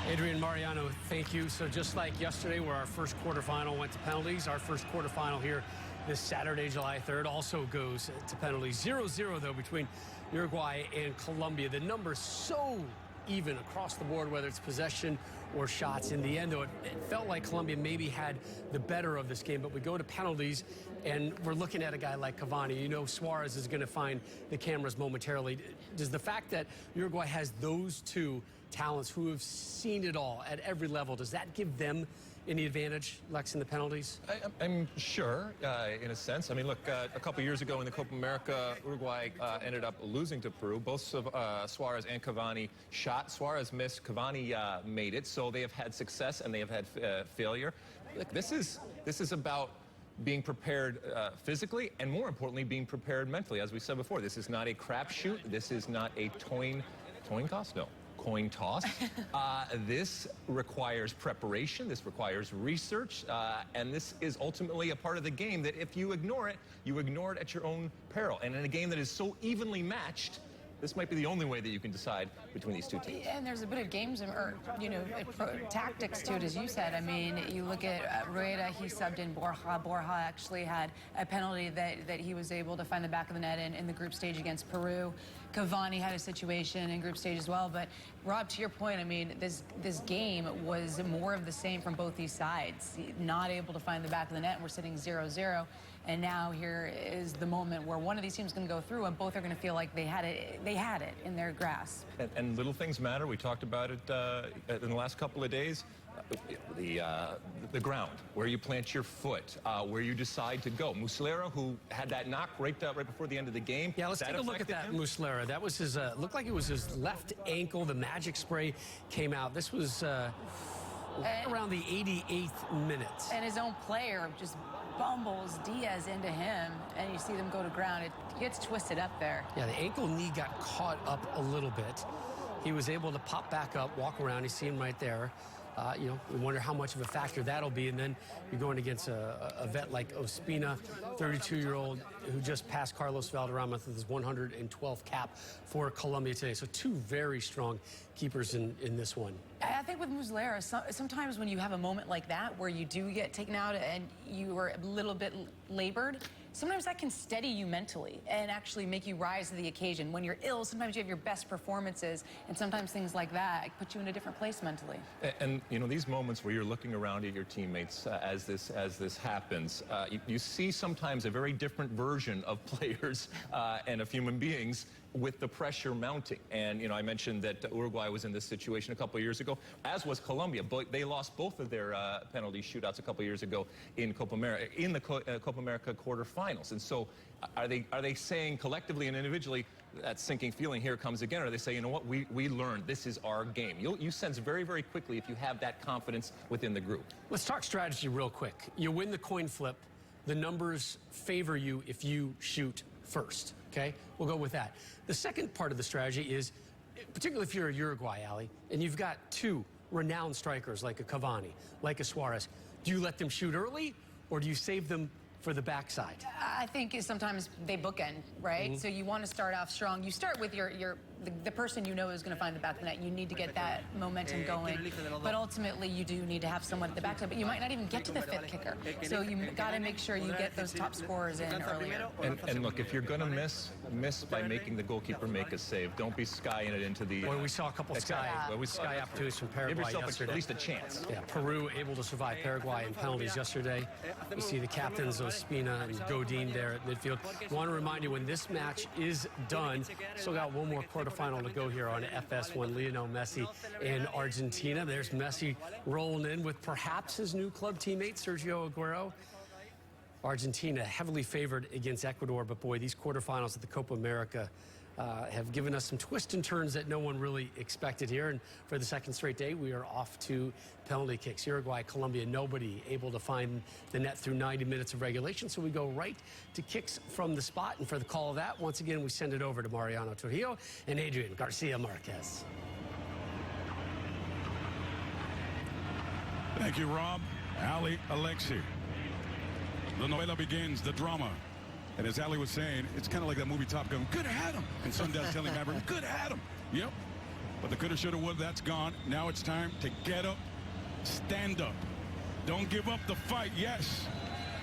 Adrian, Mariano, thank you. So just like yesterday where our first quarterfinal went to penalties, our first quarterfinal here this Saturday, July 3rd, also goes to penalties. 0-0, though, between Uruguay and Colombia. The number's so even across the board, whether it's possession or shots. In the end, though, it felt like Colombia maybe had the better of this game, but we go to penalties, and we're looking at a guy like Cavani. You know Suarez is going to find the cameras momentarily. Does the fact that Uruguay has those two talents who have seen it all at every level, does that give them any advantage, Lex, in the penalties? I'm sure, in a sense. I mean, look, a couple years ago in the Copa America, Uruguay ended up losing to Peru. Both Suarez and Cavani shot. Suarez missed, Cavani made it. So they have had success and they have had failure. Look, this is about being prepared physically and, more importantly, being prepared mentally. As we said before, this is not a crapshoot. This is not a coin toss? No. Coin toss. This requires preparation, this requires research, and this is ultimately a part of the game that if you ignore it at your own peril. And in a game that is so evenly matched, this might be the only way that you can decide between these two teams. And there's a bit of games, or, you know, tactics to it, as you said. I mean, you look at Rueda, he subbed in Borja. Borja actually had a penalty that he was able to find the back of the net in the group stage against Peru. Cavani had a situation in group stage as well. But, Rob, to your point, I mean, this game was more of the same from both these sides. Not able to find the back of the net, and we're sitting 0-0. And now here is the moment where one of these teams is going to go through, and both are going to feel like they had it in their grasp. And little things matter. We talked about it in the last couple of days. The ground, where you plant your foot, where you decide to go. Muslera, who had that knock right before the end of the game. Yeah, let's take a look at that, Muslera. That was his, looked like it was his left ankle. The magic spray came out. This was around the 88th minute. And his own player just bumbles Diaz into him, and you see them go to ground. It gets twisted up there. Yeah, the ankle knee got caught up a little bit. He was able to pop back up, walk around. You see him right there. You know, we wonder how much of a factor that'll be. And then you're going against a vet like Ospina, 32-year-old, who just passed Carlos Valderrama with his 112th cap for Colombia today. So two very strong keepers in this one. I think with Muslera, sometimes when you have a moment like that where you do get taken out and you are a little bit labored, sometimes that can steady you mentally and actually make you rise to the occasion. When you're ill, sometimes you have your best performances, and sometimes things like that put you in a different place mentally. And you know, these moments where you're looking around at your teammates as this happens, you see sometimes a very different version of players and of human beings with the pressure mounting. And, you know, I mentioned that Uruguay was in this situation a couple of years ago, as was Colombia. But they lost both of their penalty shootouts a couple of years ago in Copa America, in the Copa America quarterfinals. And so are they saying collectively and individually, that sinking feeling here comes again, or they say, you know what, we learned, this is our game? You sense very, very quickly if you have that confidence within the group. Let's talk strategy real quick. You win the coin flip. The numbers favor you if you shoot first, okay? We'll go with that. The second part of the strategy is, particularly if you're a Uruguay, Ali, and you've got two renowned strikers like a Cavani, like a Suarez, do you let them shoot early, or do you save them for the backside? I think sometimes they bookend, right? So you want to start off strong. You start with the person you know is going to find the back of the net. You need to get that momentum going. But ultimately, you do need to have someone at the backside. But you might not even get to the fifth kicker. So you got to make sure you get those top scorers in earlier. And look, if you're going to miss by making the goalkeeper make a save. Don't be skying it into the... Well, we saw a couple sky opportunities from Paraguay yesterday. Give yourself at least a chance. Yeah, Peru able to survive Paraguay in penalties yesterday. You see the captains Ospina and Godin there at midfield. I want to remind you, when this match is done, still got one more quarterfinal to go here on FS1, Lionel Messi in Argentina. There's Messi rolling in with perhaps his new club teammate, Sergio Aguero. Argentina heavily favored against Ecuador, but boy, these quarterfinals at the Copa America have given us some twists and turns that no one really expected here. And for the second straight day, we are off to penalty kicks. Uruguay, Colombia, nobody able to find the net through 90 minutes of regulation. So we go right to kicks from the spot. And for the call of that, once again, we send it over to Mariano Trujillo and Adrian Garcia Marquez. Thank you, Rob. Ali, Alexi. The novela begins, the drama. And as Ali was saying, it's kind of like that movie Top Gun. Good at him. And Sundance telling Maverick, good at him. Yep. But the coulda, shoulda, would, that's gone. Now it's time to get up, stand up. Don't give up the fight. Yes.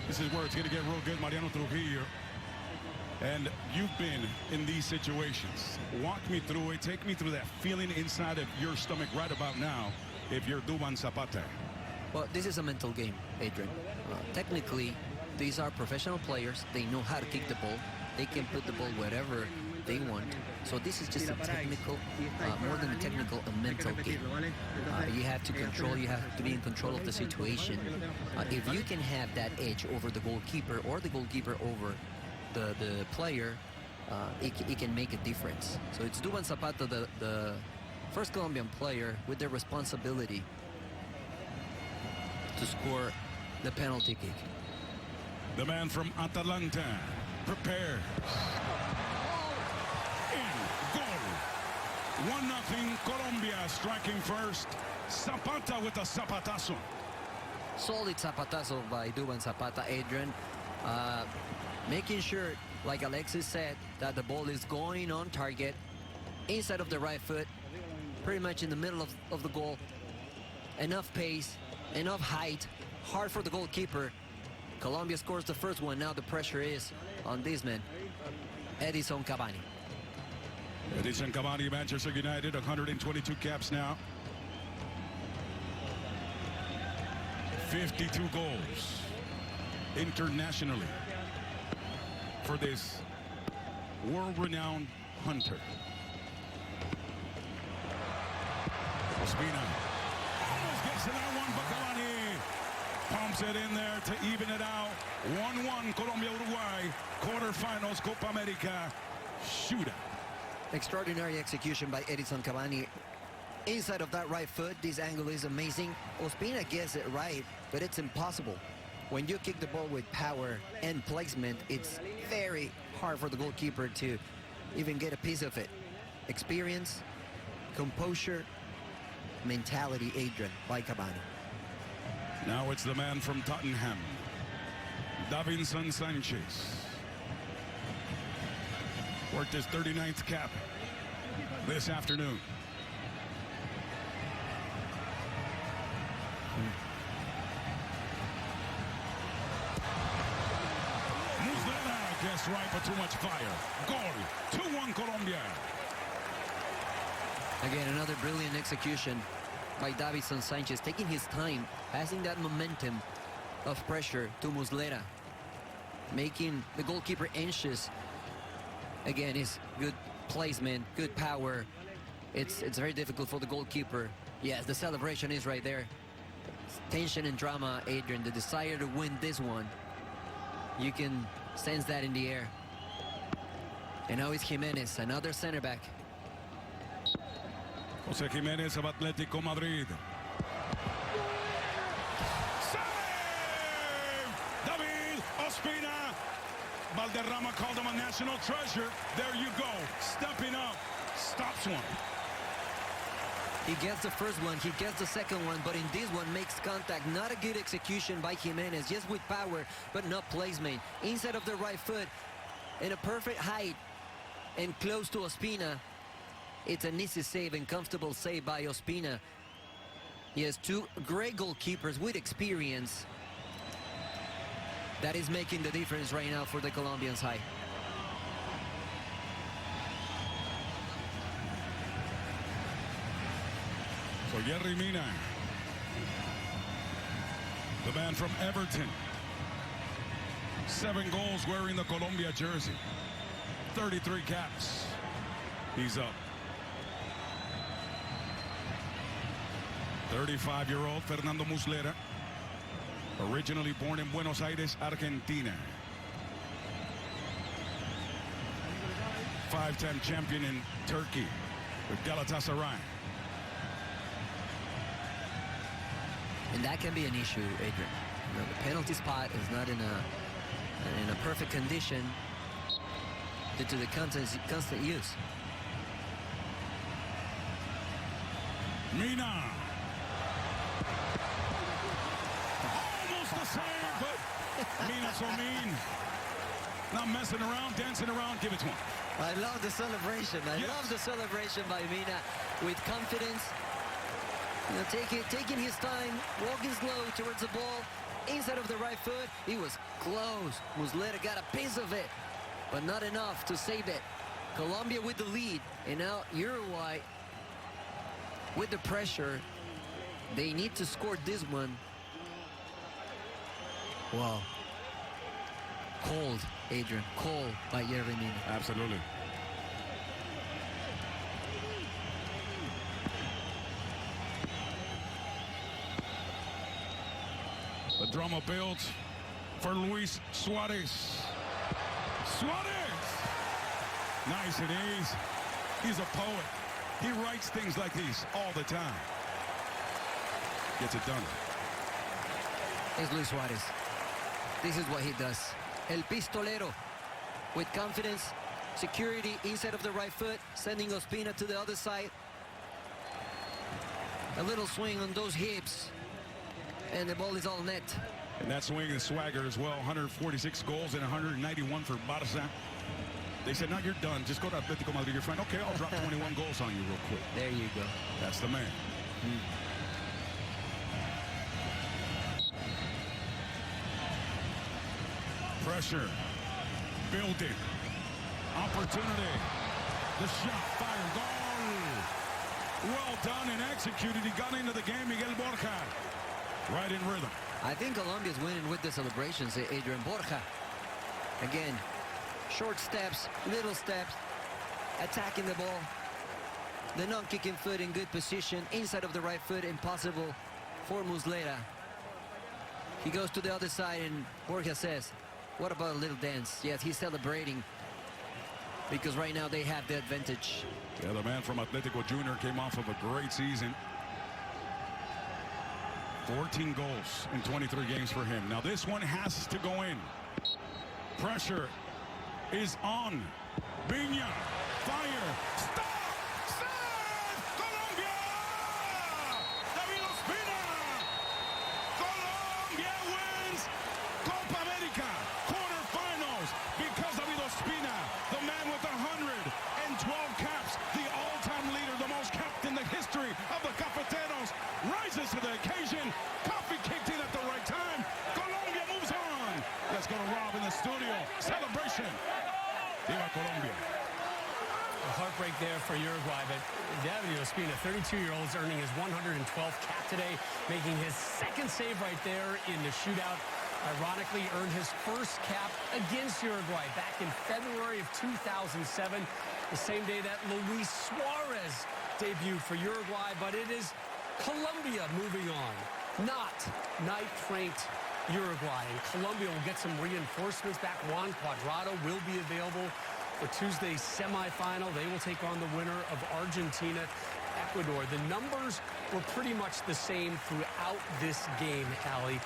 This is where it's going to get real good, Mariano Trujillo. And you've been in these situations. Walk me through it. Take me through that feeling inside of your stomach right about now if you're Duban Zapata. Well, this is a mental game, Adrian. Technically, these are professional players. They know how to kick the ball. They can put the ball wherever they want. So this is just a technical, more than a technical, a mental game. You have to control, you have to be in control of the situation. If you can have that edge over the goalkeeper or the goalkeeper over the player, it can make a difference. So it's Duban Zapata, the first Colombian player, with the responsibility to score the penalty kick. The man from Atalanta prepares. In goal. 1-0 Colombia, striking first. Zapata with a zapatazo. Solid zapatazo by Duban Zapata, Adrian. Making sure, like Alexis said, that the ball is going on target, inside of the right foot, pretty much in the middle of the goal. Enough pace, enough height, hard for the goalkeeper. Colombia scores the first one. Now the pressure is on this man, Edison Cavani. Edison Cavani, Manchester United, 122 caps now. 52 goals internationally for this world-renowned hunter. Ospina almost gets to that one, but Cavani pumps it in there to even it out. 1-1 Colombia Uruguay, quarterfinals Copa America shootout. Extraordinary execution by Edison Cavani. Inside of that right foot, this angle is amazing. Ospina gets it right, but it's impossible. When you kick the ball with power and placement, it's very hard for the goalkeeper to even get a piece of it. Experience, composure, mentality, Adrian, by Cavani. Now it's the man from Tottenham, Davinson Sanchez. Worked his 39th cap this afternoon. Muslera gets right, but too much fire. Goal, 2-1 Colombia. Again, another brilliant execution by Davinson Sanchez, taking his time, passing that momentum of pressure to Muslera, making the goalkeeper anxious. Again, his good placement, good power. It's very difficult for the goalkeeper. Yes, the celebration is right there. Tension and drama, Adrian, the desire to win this one. You can sense that in the air. And now it's Jimenez, another center back. José Jiménez of Atlético Madrid. Save! David Ospina. Valderrama called him a national treasure. There you go. Stepping up. Stops one. He gets the first one, he gets the second one, but in this one makes contact. Not a good execution by Jimenez, just with power, but not placement. Inside of the right foot, in a perfect height, and close to Ospina. It's an easy save and comfortable save by Ospina. He has two great goalkeepers with experience. That is making the difference right now for the Colombians high. So Yerry Mina, the man from Everton. 7 goals wearing the Colombia jersey. 33 caps. He's up. 35-year-old Fernando Muslera, originally born in Buenos Aires, Argentina. 5-time champion in Turkey with Galatasaray. And that can be an issue, Adrian. You know, the penalty spot is not in a perfect condition due to the constant use. Mina. Almost the same, but Mina so mean. Not messing around, dancing around. Give it to him. I love the celebration. I love the celebration by Mina with confidence. You know, taking his time, walking slow towards the ball, inside of the right foot. He was close. Muslera got a piece of it, but not enough to save it. Colombia with the lead, and now Uruguay with the pressure. They need to score this one. Wow. Cold, Adrian. Cold by Yerry Mina. Absolutely. The drama builds for Luis Suarez. Suarez! Nice and easy. He's a poet. He writes things like these all the time. Gets it done. It's Luis Suarez. This is what he does. El Pistolero. With confidence, security inside of the right foot, sending Ospina to the other side. A little swing on those hips, and the ball is all net. And that swing and swagger as well. 146 goals and 191 for Barca. They said, no, you're done. Just go to Atletico Madrid. You're fine. Okay, I'll drop 21 goals on you real quick. There you go. That's the man. Pressure. Building. Opportunity. The shot fired. Goal. Well done and executed. He got into the game. Miguel Borja. Right in rhythm. I think Colombia's winning with the celebrations, Adrian. Borja. Again, short steps, little steps, attacking the ball. The non-kicking foot in good position. Inside of the right foot, impossible for Muslera. He goes to the other side, and Borja says, what about a little dance? Yes, he's celebrating because right now they have the advantage. Yeah, the man from Atletico Junior came off of a great season. 14 goals in 23 games for him. Now this one has to go in. Pressure is on. Viña, fire, stop, save, Colombia! David Ospina! Colombia wins Copa America quarterfinals because David Ospina, the man with 112 caps, the all-time leader, the most capped in the history of the Cafeteros, rises to the occasion. Coffee kicked in at the right time. Colombia moves on. Let's go to Rob in the studio. Celebration. Viva Colombia. A heartbreak there for Uruguay, but David Ospina, 32-year-old, is earning his 112th cap today, making his second save right there in the shootout. Ironically, earned his first cap against Uruguay back in February of 2007, the same day that Luis Suarez debuted for Uruguay, but it is Colombia moving on, not ninth-ranked Uruguay. And Colombia will get some reinforcements back. Juan Cuadrado will be available for Tuesday's semifinal. They will take on the winner of Argentina, Ecuador. The numbers were pretty much the same throughout this game, Allie.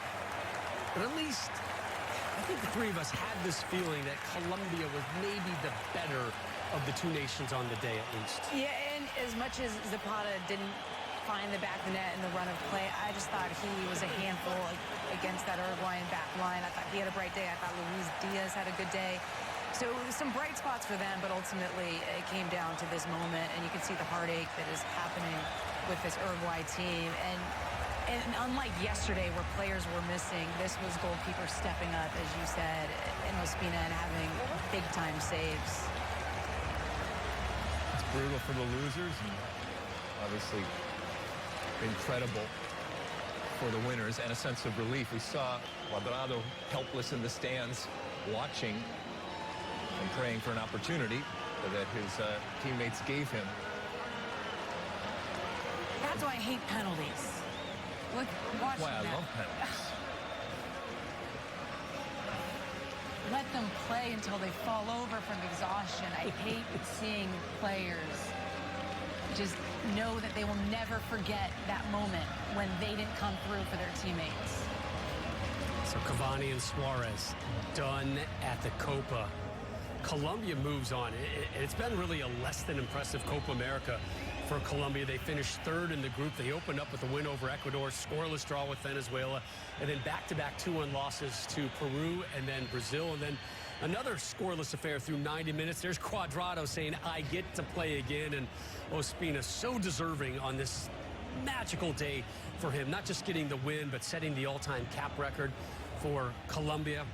But at least, I think the three of us had this feeling that Colombia was maybe the better of the two nations on the day, at least. Yeah, and as much as Zapata didn't find the back of the net in the run of play, I just thought he was a handful against that Uruguayan back line. I thought he had a bright day. I thought Luis Diaz had a good day. So some bright spots for them, but ultimately it came down to this moment, and you can see the heartache that is happening with this Uruguay team. And unlike yesterday where players were missing, this was goalkeepers stepping up, as you said, and Ospina and having big-time saves. It's brutal for the losers, and obviously incredible for the winners, and a sense of relief. We saw Cuadrado helpless in the stands, watching and praying for an opportunity that his teammates gave him. That's why I hate penalties. Look, watch Why I that. love penalties. Let them play until they fall over from exhaustion. I hate seeing players just know that they will never forget that moment when they didn't come through for their teammates. So Cavani and Suarez done at the Copa. Colombia moves on. It's been really a less than impressive Copa America for Colombia. They finished third in the group. They opened up with a win over Ecuador, scoreless draw with Venezuela, and then back-to-back 2-1 losses to Peru and then Brazil. And then Another scoreless affair through 90 minutes. There's Cuadrado saying, I get to play again. And Ospina so deserving on this magical day for him. Not just getting the win, but setting the all-time cap record for Colombia.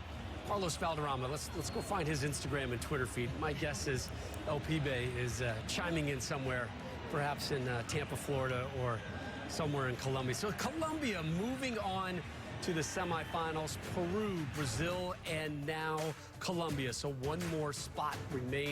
Carlos Valderrama, let's go find his Instagram and Twitter feed. My guess is El Pibe is chiming in somewhere, perhaps in Tampa, Florida, or somewhere in Colombia. So Colombia moving on to the semifinals. Peru, Brazil, and now Colombia. So one more spot remains.